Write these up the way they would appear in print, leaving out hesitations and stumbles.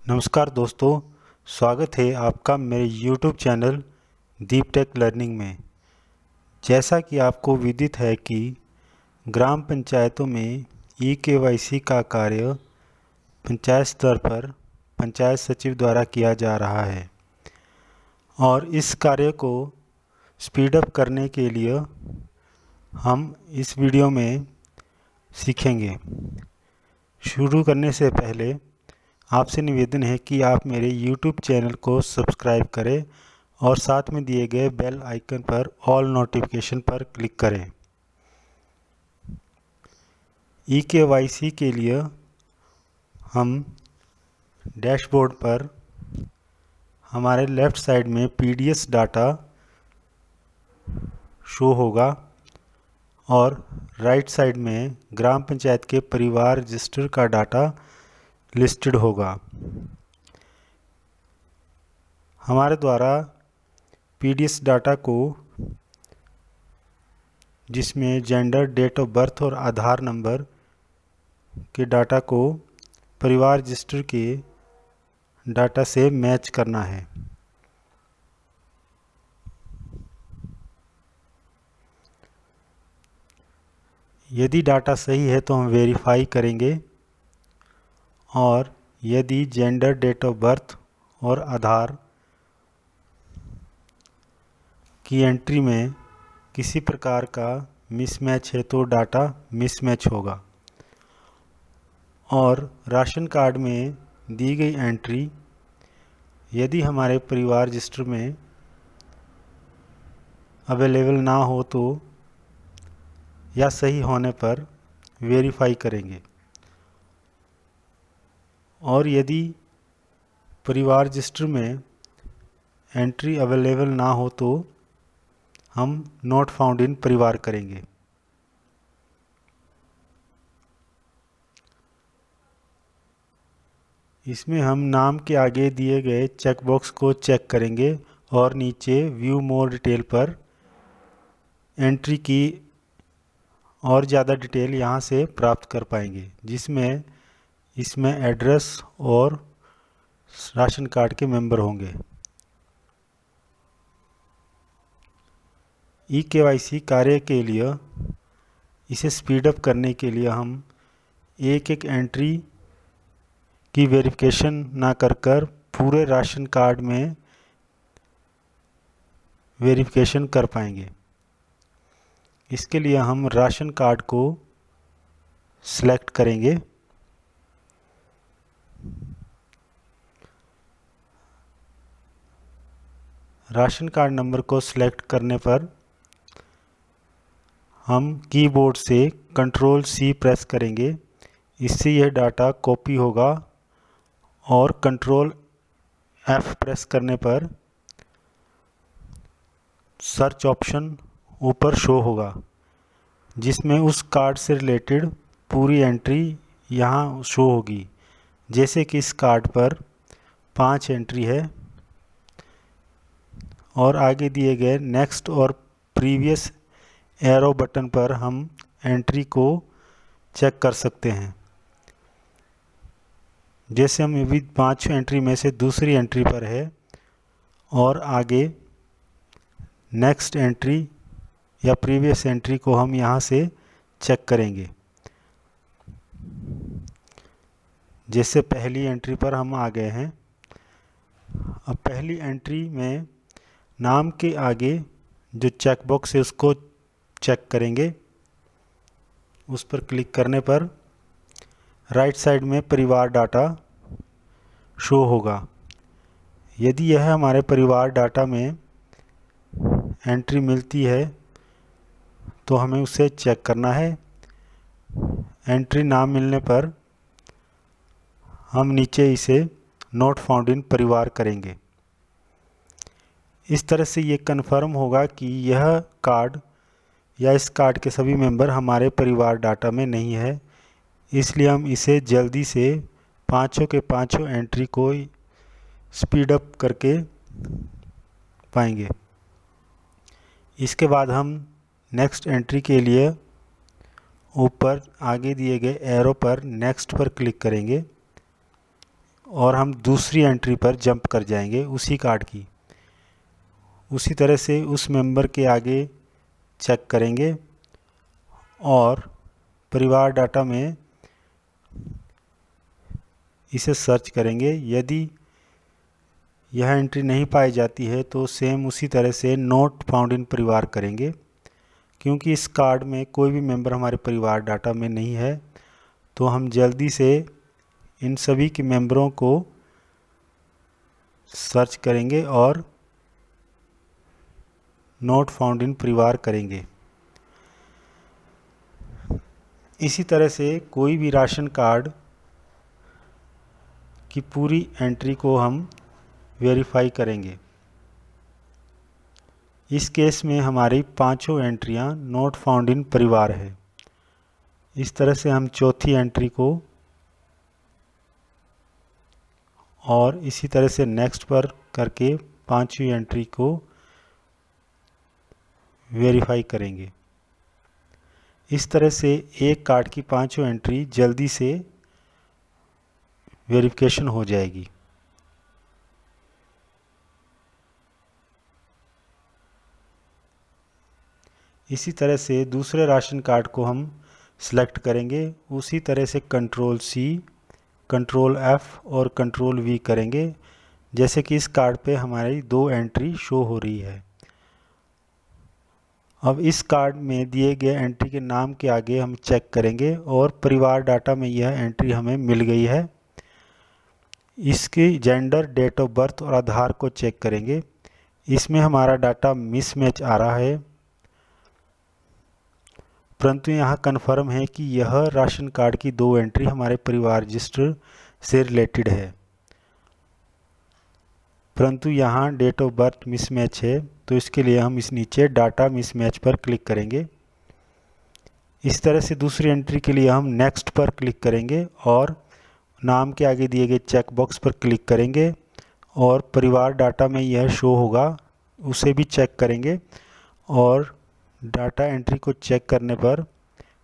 नमस्कार दोस्तों, स्वागत है आपका मेरे YouTube चैनल दीप टेक लर्निंग में। जैसा कि आपको विदित है कि ग्राम पंचायतों में ई-केवाईसी का कार्य पंचायत स्तर पर पंचायत सचिव द्वारा किया जा रहा है और इस कार्य को स्पीड अप करने के लिए हम इस वीडियो में सीखेंगे। शुरू करने से पहले आपसे निवेदन है कि आप मेरे YouTube चैनल को सब्सक्राइब करें और साथ में दिए गए बेल आइकन पर ऑल नोटिफिकेशन पर क्लिक करें। ई-केवाईसी के लिए हम डैशबोर्ड पर हमारे लेफ़्ट साइड में पीडीएस डाटा शो होगा और राइट साइड में ग्राम पंचायत के परिवार रजिस्टर का डाटा लिस्टेड होगा। हमारे द्वारा पीडीएस डाटा को, जिसमें जेंडर, डेट ऑफ बर्थ और आधार नंबर के डाटा को परिवार रजिस्टर के डाटा से मैच करना है। यदि डाटा सही है तो हम वेरीफाई करेंगे और यदि जेंडर, डेट ऑफ बर्थ और आधार की एंट्री में किसी प्रकार का मिसमैच है तो डाटा मिसमैच होगा। और राशन कार्ड में दी गई एंट्री यदि हमारे परिवार रजिस्टर में अवेलेबल ना हो तो या सही होने पर वेरीफाई करेंगे। और यदि परिवार रजिस्टर में एंट्री अवेलेबल ना हो तो हम नॉट फाउंड इन परिवार करेंगे। इसमें हम नाम के आगे दिए गए चेक बॉक्स को चेक करेंगे और नीचे व्यू मोर डिटेल पर एंट्री की और ज़्यादा डिटेल यहाँ से प्राप्त कर पाएंगे, जिसमें इसमें एड्रेस और राशन कार्ड के मेंबर होंगे। ई-केवाईसी कार्य के लिए इसे स्पीड अप करने के लिए हम एक एक एंट्री की वेरिफिकेशन ना कर पूरे राशन कार्ड में वेरिफिकेशन कर पाएंगे। इसके लिए हम राशन कार्ड को सिलेक्ट करेंगे। राशन कार्ड नंबर को सिलेक्ट करने पर हम कीबोर्ड से Ctrl+C प्रेस करेंगे। इससे यह डाटा कॉपी होगा और Ctrl+F प्रेस करने पर सर्च ऑप्शन ऊपर शो होगा, जिसमें उस कार्ड से रिलेटेड पूरी एंट्री यहाँ शो होगी। जैसे कि इस कार्ड पर 5 एंट्री है और आगे दिए गए नेक्स्ट और प्रीवियस एरो बटन पर हम एंट्री को चेक कर सकते हैं। जैसे हम अभी 5 एंट्री में से दूसरी एंट्री पर है और आगे नेक्स्ट एंट्री या प्रीवियस एंट्री को हम यहाँ से चेक करेंगे। जैसे पहली एंट्री पर हम आ गए हैं। अब पहली एंट्री में नाम के आगे जो चेक बॉक्स है उसको चेक करेंगे। उस पर क्लिक करने पर राइट साइड में परिवार डाटा शो होगा। यदि यह हमारे परिवार डाटा में एंट्री मिलती है तो हमें उसे चेक करना है। एंट्री ना मिलने पर हम नीचे इसे नॉट फाउंड इन परिवार करेंगे। इस तरह से ये कन्फर्म होगा कि यह कार्ड या इस कार्ड के सभी मेंबर हमारे परिवार डाटा में नहीं है। इसलिए हम इसे जल्दी से पाँचों के पाँचों एंट्री को स्पीड अप करके पाएंगे। इसके बाद हम नेक्स्ट एंट्री के लिए ऊपर आगे दिए गए एरो पर नेक्स्ट पर क्लिक करेंगे और हम दूसरी एंट्री पर जंप कर जाएंगे उसी कार्ड की। उसी तरह से उस मेंबर के आगे चेक करेंगे और परिवार डाटा में इसे सर्च करेंगे। यदि यह एंट्री नहीं पाई जाती है तो सेम उसी तरह से नॉट फाउंड इन परिवार करेंगे, क्योंकि इस कार्ड में कोई भी मेंबर हमारे परिवार डाटा में नहीं है। तो हम जल्दी से इन सभी के मेंबरों को सर्च करेंगे और नॉट फाउंड इन परिवार करेंगे। इसी तरह से कोई भी राशन कार्ड की पूरी एंट्री को हम वेरीफाई करेंगे। इस केस में हमारी पांचों एंट्रियां नॉट फाउंड इन परिवार है। इस तरह से हम चौथी एंट्री को और इसी तरह से नेक्स्ट पर करके पांचवी एंट्री को वेरीफाई करेंगे। इस तरह से एक कार्ड की पांचों एंट्री जल्दी से वेरिफिकेशन हो जाएगी। इसी तरह से दूसरे राशन कार्ड को हम सिलेक्ट करेंगे। उसी तरह से कंट्रोल सी, कंट्रोल एफ और कंट्रोल वी करेंगे, जैसे कि इस कार्ड पे हमारी दो एंट्री शो हो रही है। अब इस कार्ड में दिए गए एंट्री के नाम के आगे हम चेक करेंगे और परिवार डाटा में यह एंट्री हमें मिल गई है। इसकी जेंडर, डेट ऑफ बर्थ और आधार को चेक करेंगे। इसमें हमारा डाटा मिसमैच आ रहा है, परंतु यहाँ कन्फर्म है कि यह राशन कार्ड की दो एंट्री हमारे परिवार रजिस्टर से रिलेटेड है, परंतु यहाँ डेट ऑफ बर्थ मिसमैच है। तो इसके लिए हम इस नीचे डाटा मिसमैच पर क्लिक करेंगे। इस तरह से दूसरी एंट्री के लिए हम नेक्स्ट पर क्लिक करेंगे और नाम के आगे दिए गए चेक बॉक्स पर क्लिक करेंगे और परिवार डाटा में यह शो होगा उसे भी चेक करेंगे। और डाटा एंट्री को चेक करने पर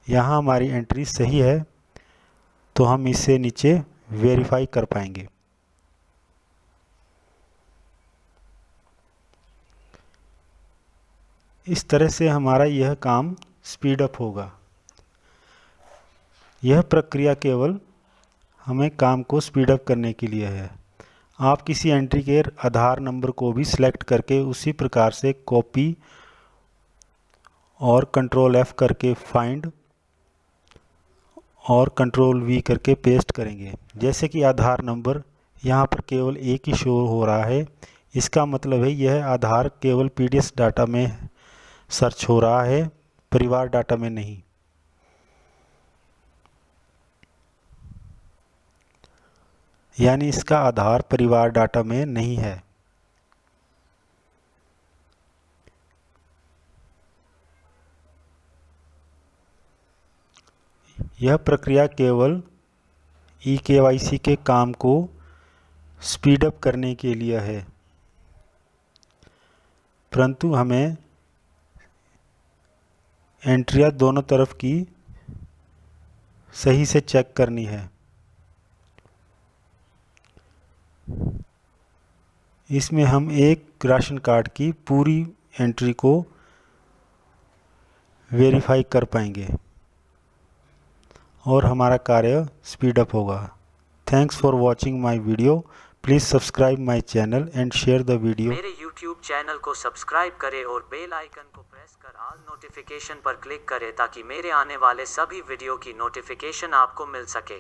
यहाँ हमारी एंट्री सही है, तो हम इसे नीचे वेरीफाई कर पाएंगे। इस तरह से हमारा यह काम स्पीड अप होगा। यह प्रक्रिया केवल हमें काम को स्पीड अप करने के लिए है। आप किसी एंट्री के आधार नंबर को भी सिलेक्ट करके उसी प्रकार से कॉपी और कंट्रोल एफ करके फाइंड और कंट्रोल वी करके पेस्ट करेंगे। जैसे कि आधार नंबर यहाँ पर केवल एक ही शो हो रहा है, इसका मतलब है यह आधार केवल पीडीएस डाटा में सर्च हो रहा है, परिवार डाटा में नहीं। यानी इसका आधार परिवार डाटा में नहीं है। यह प्रक्रिया केवल ई-केवाईसी के काम को स्पीड अप करने के लिए है, परंतु हमें एंट्रियां दोनों तरफ की सही से चेक करनी है। इसमें हम एक राशन कार्ड की पूरी एंट्री को वेरीफाई कर पाएंगे और हमारा कार्य स्पीड अप होगा। Thanks for watching my video. Please subscribe my channel and share the video. मेरे YouTube चैनल को सब्सक्राइब करें और बेल आइकन को प्रेस कर ऑल नोटिफिकेशन पर क्लिक करें ताकि मेरे आने वाले सभी वीडियो की नोटिफिकेशन आपको मिल सके।